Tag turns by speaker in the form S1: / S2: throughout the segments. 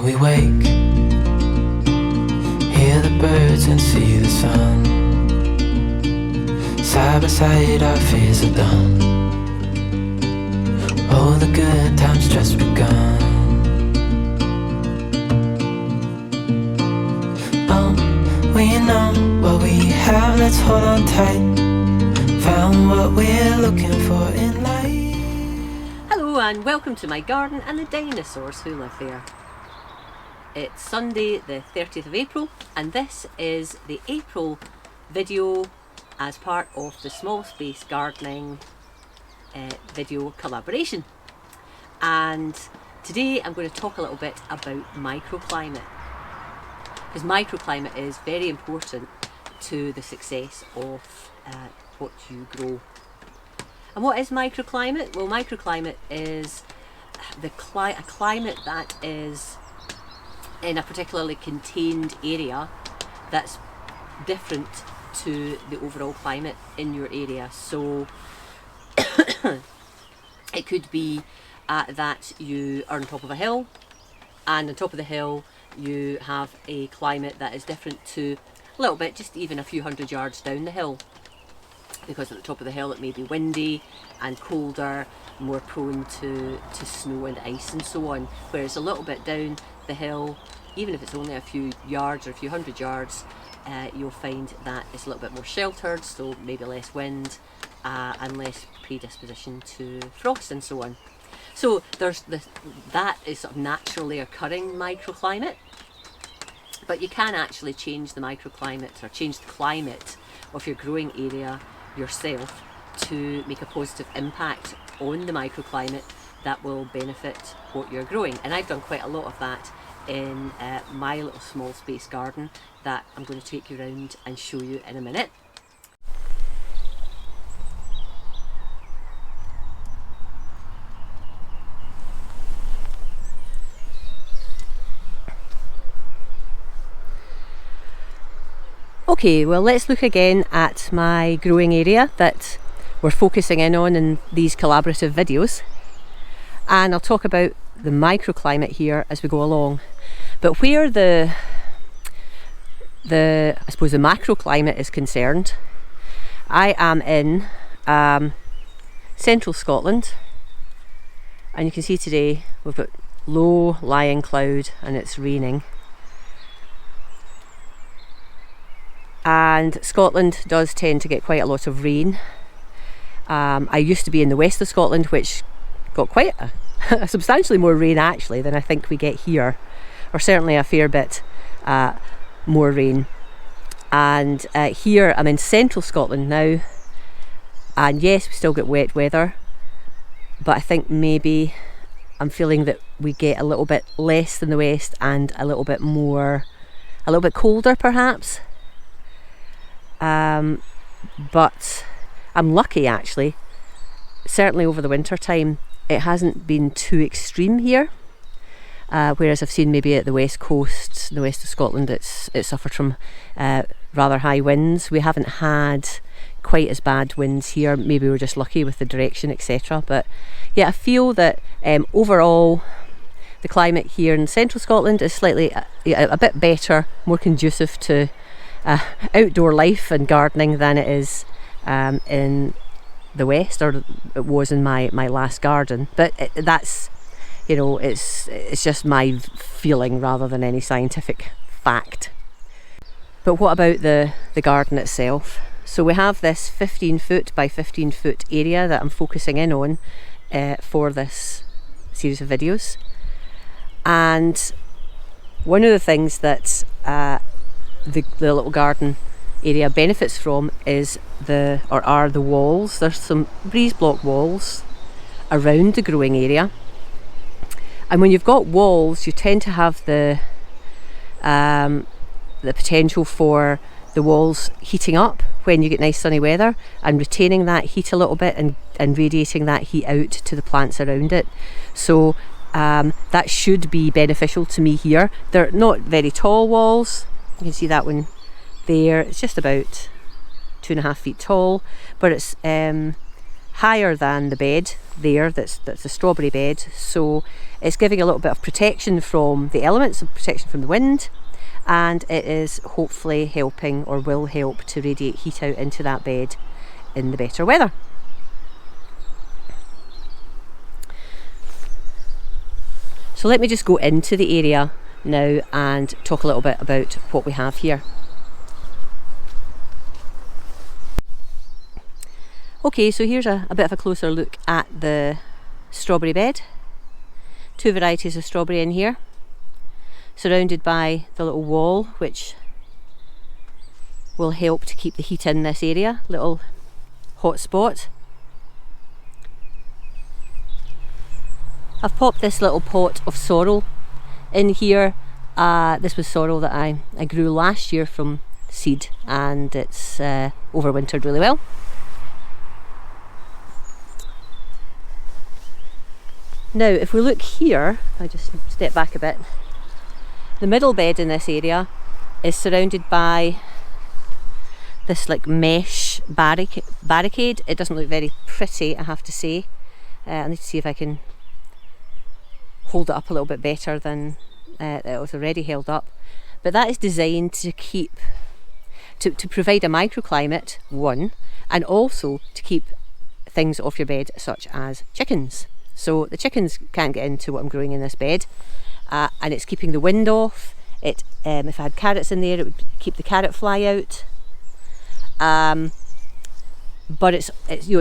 S1: we wake, hear the birds and see the sun. Side by side our fears are done. Oh, the good times just begun. Oh, we know what we have, let's hold on tight. Found what we're looking for in life.
S2: Hello and welcome to my garden and the dinosaurs who live there. It's Sunday the 30th of April and this is the April video as part of the small space gardening video collaboration. And today I'm going to talk a little bit about microclimate, because microclimate is very important to the success of what you grow. And what is microclimate? Well, microclimate is a climate that is in a particularly contained area that's different to the overall climate in your area. So it could be that you are on top of a hill, and on top of the hill you have a climate that is different to a little bit, just even a few hundred yards down the hill, because at the top of the hill it may be windy and colder, more prone to snow and ice and so on, whereas a little bit down the hill, even if it's only a few yards or a few hundred yards, you'll find that it's a little bit more sheltered, so maybe less wind and less predisposition to frost and so on. So there's that is sort of naturally occurring microclimate, but you can actually change the microclimate or change the climate of your growing area yourself to make a positive impact on the microclimate that will benefit what you're growing. And I've done quite a lot of that in my little small space garden that I'm going to take you around and show you in a minute. Okay, well, let's look again at my growing area that we're focusing in on in these collaborative videos, and I'll talk about the microclimate here as we go along. But where the I suppose the macroclimate is concerned, I am in central Scotland, and you can see today we've got low lying cloud and it's raining. And Scotland does tend to get quite a lot of rain. I used to be in the west of Scotland, which got quite a substantially more rain actually than I think we get here, or certainly a fair bit more rain. And here I'm in central Scotland now, and yes, we still get wet weather, but I think maybe I'm feeling that we get a little bit less than the west and a little bit colder perhaps. But I'm lucky actually, certainly over the winter time it hasn't been too extreme here, whereas I've seen maybe at the west coast, the west of Scotland, it suffered from rather high winds. We haven't had quite as bad winds here, maybe we're just lucky with the direction, etc. But yeah, I feel that overall the climate here in central Scotland is slightly a bit better, more conducive to outdoor life and gardening than it is in the west, or it was in my last garden. But that's, you know, it's just my feeling rather than any scientific fact. But what about the garden itself? So we have this 15 foot by 15 foot area that I'm focusing in on for this series of videos. And one of the things that the little garden area benefits from is are the walls. There's some breeze block walls around the growing area, and when you've got walls you tend to have the potential for the walls heating up when you get nice sunny weather and retaining that heat a little bit and radiating that heat out to the plants around it. So that should be beneficial to me here. They're not very tall walls. You can see that one there, it's just about 2.5 feet tall, but it's higher than the bed there, that's a strawberry bed, so It's giving a little bit of protection from the elements, protection from the wind, and it is hopefully helping, or will help, to radiate heat out into that bed in the better weather. So let me just go into the area now and talk a little bit about what we have here. Okay, so here's a bit of a closer look at the strawberry bed. 2 varieties of strawberry in here, surrounded by the little wall, which will help to keep the heat in this area, little hot spot. I've popped this little pot of sorrel in here. This was sorrel that I grew last year from seed, and it's overwintered really well. Now if we look here, I just step back a bit, the middle bed in this area is surrounded by this like mesh barricade. It doesn't look very pretty, I have to say. I need to see if I can hold it up a little bit better than it was already held up. But that is designed to to provide a microclimate, one, and also to keep things off your bed, such as chickens. So the chickens can't get into what I'm growing in this bed, and it's keeping the wind off. If I had carrots in there, it would keep the carrot fly out. But it's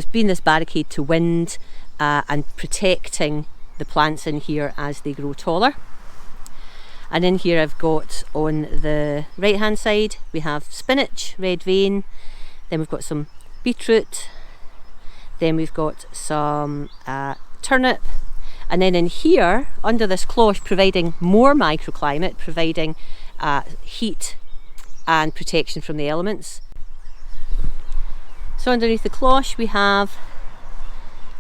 S2: been this barricade to wind and protecting the plants in here as they grow taller. And in here I've got, on the right hand side, we have spinach, red vein, then we've got some beetroot, then we've got some turnip, and then in here under this cloche, providing more microclimate, providing heat and protection from the elements. So underneath the cloche we have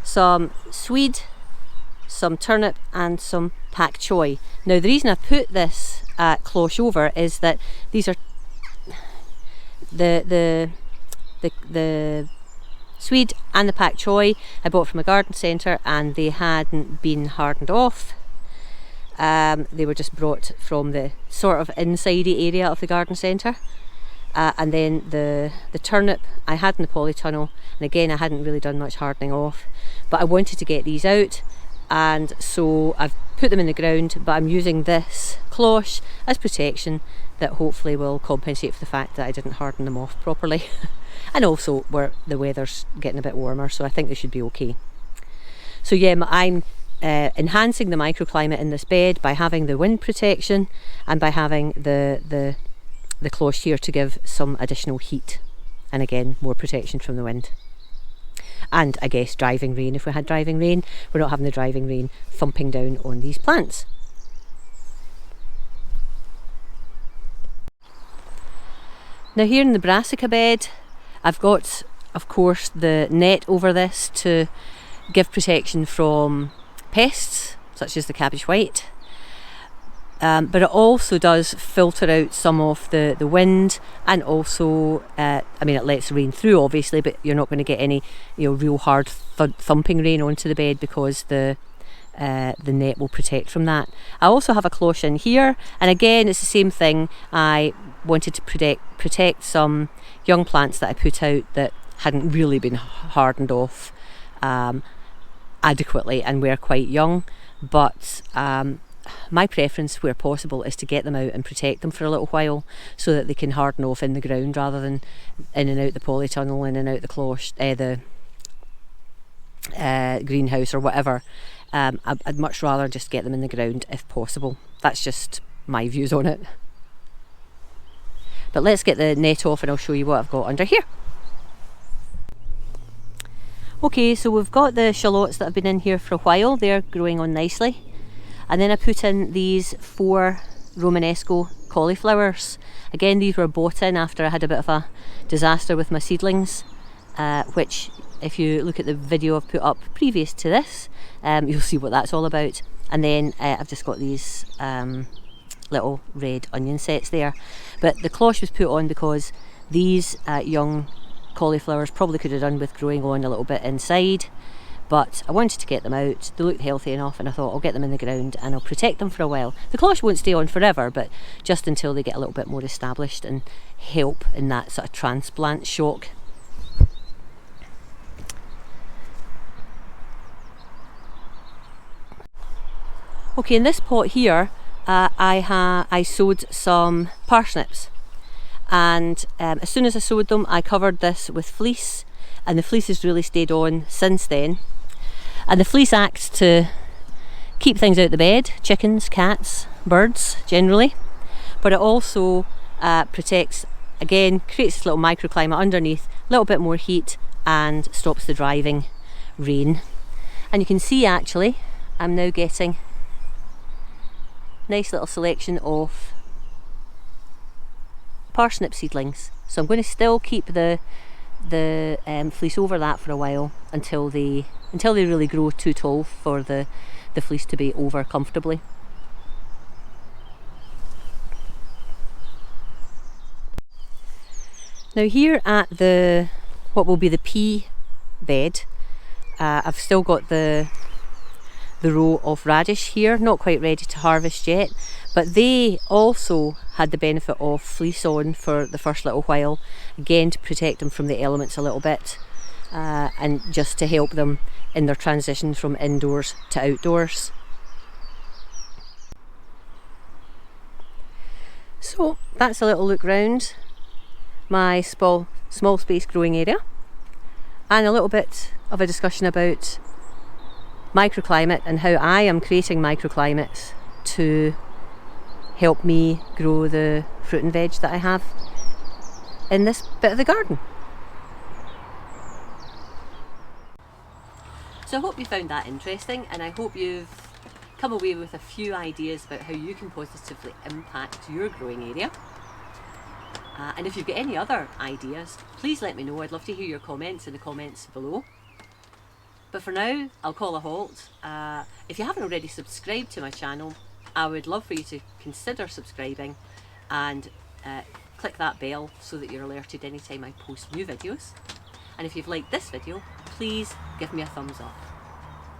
S2: some swede, some turnip and some Pak Choy. Now the reason I've put this cloche over is that these are the swede and the Pak Choy I bought from a garden centre, and they hadn't been hardened off. They were just brought from the sort of insidey area of the garden centre. And then the turnip I had in the polytunnel, and again I hadn't really done much hardening off, but I wanted to get these out, and so I've put them in the ground, but I'm using this cloche as protection that hopefully will compensate for the fact that I didn't harden them off properly. And also the weather's getting a bit warmer, so I think they should be okay. So yeah, I'm enhancing the microclimate in this bed by having the wind protection and by having the cloche here to give some additional heat, and again more protection from the wind. And I guess driving rain, if we had driving rain, we're not having the driving rain thumping down on these plants. Now here in the brassica bed, I've got, of course, the net over this to give protection from pests such as the cabbage white. But it also does filter out some of the wind, and also, I mean, it lets rain through obviously, but you're not going to get any real hard thumping rain onto the bed because the net will protect from that. I also have a cloche in here, and again it's the same thing. I wanted to protect some young plants that I put out that hadn't really been hardened off adequately and were quite young, but my preference where possible is to get them out and protect them for a little while so that they can harden off in the ground rather than in and out the polytunnel, in and out the cloche, the greenhouse or whatever. I'd much rather just get them in the ground if possible. That's just my views on it. But let's get the net off and I'll show you what I've got under here. Okay, so we've got the shallots that have been in here for a while. They're growing on nicely. And then I put in these 4 Romanesco cauliflowers. Again, these were bought in after I had a bit of a disaster with my seedlings, which if you look at the video I've put up previous to this, you'll see what that's all about. And then I've just got these little red onion sets there. But the cloche was put on because these young cauliflowers probably could have done with growing on a little bit inside, but I wanted to get them out. They looked healthy enough, and I thought I'll get them in the ground and I'll protect them for a while. The cloche won't stay on forever, but just until they get a little bit more established and help in that sort of transplant shock. Okay, in this pot here, I sowed some parsnips, and as soon as I sowed them, I covered this with fleece, and the fleece has really stayed on since then. And the fleece acts to keep things out the bed, chickens, cats, birds generally, but it also protects, again, creates this little microclimate underneath, a little bit more heat, and stops the driving rain. And you can see actually I'm now getting nice little selection of parsnip seedlings. So I'm going to still keep the fleece over that for a while until they really grow too tall for the fleece to be over comfortably. Now here at what will be the pea bed, I've still got the row of radish here, not quite ready to harvest yet, but they also had the benefit of fleece on for the first little while, again to protect them from the elements a little bit, and just to help them in their transition from indoors to outdoors. So that's a little look round my small space growing area, and a little bit of a discussion about microclimate and how I am creating microclimates to help me grow the fruit and veg that I have in this bit of the garden. So I hope you found that interesting, and I hope you've come away with a few ideas about how you can positively impact your growing area. And if you've got any other ideas, please let me know. I'd love to hear your comments in the comments below. But for now, I'll call a halt. If you haven't already subscribed to my channel, I would love for you to consider subscribing and click that bell so that you're alerted anytime I post new videos. And if you've liked this video, please give me a thumbs up.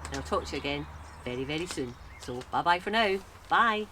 S2: And I'll talk to you again very, very soon. So bye bye for now. Bye.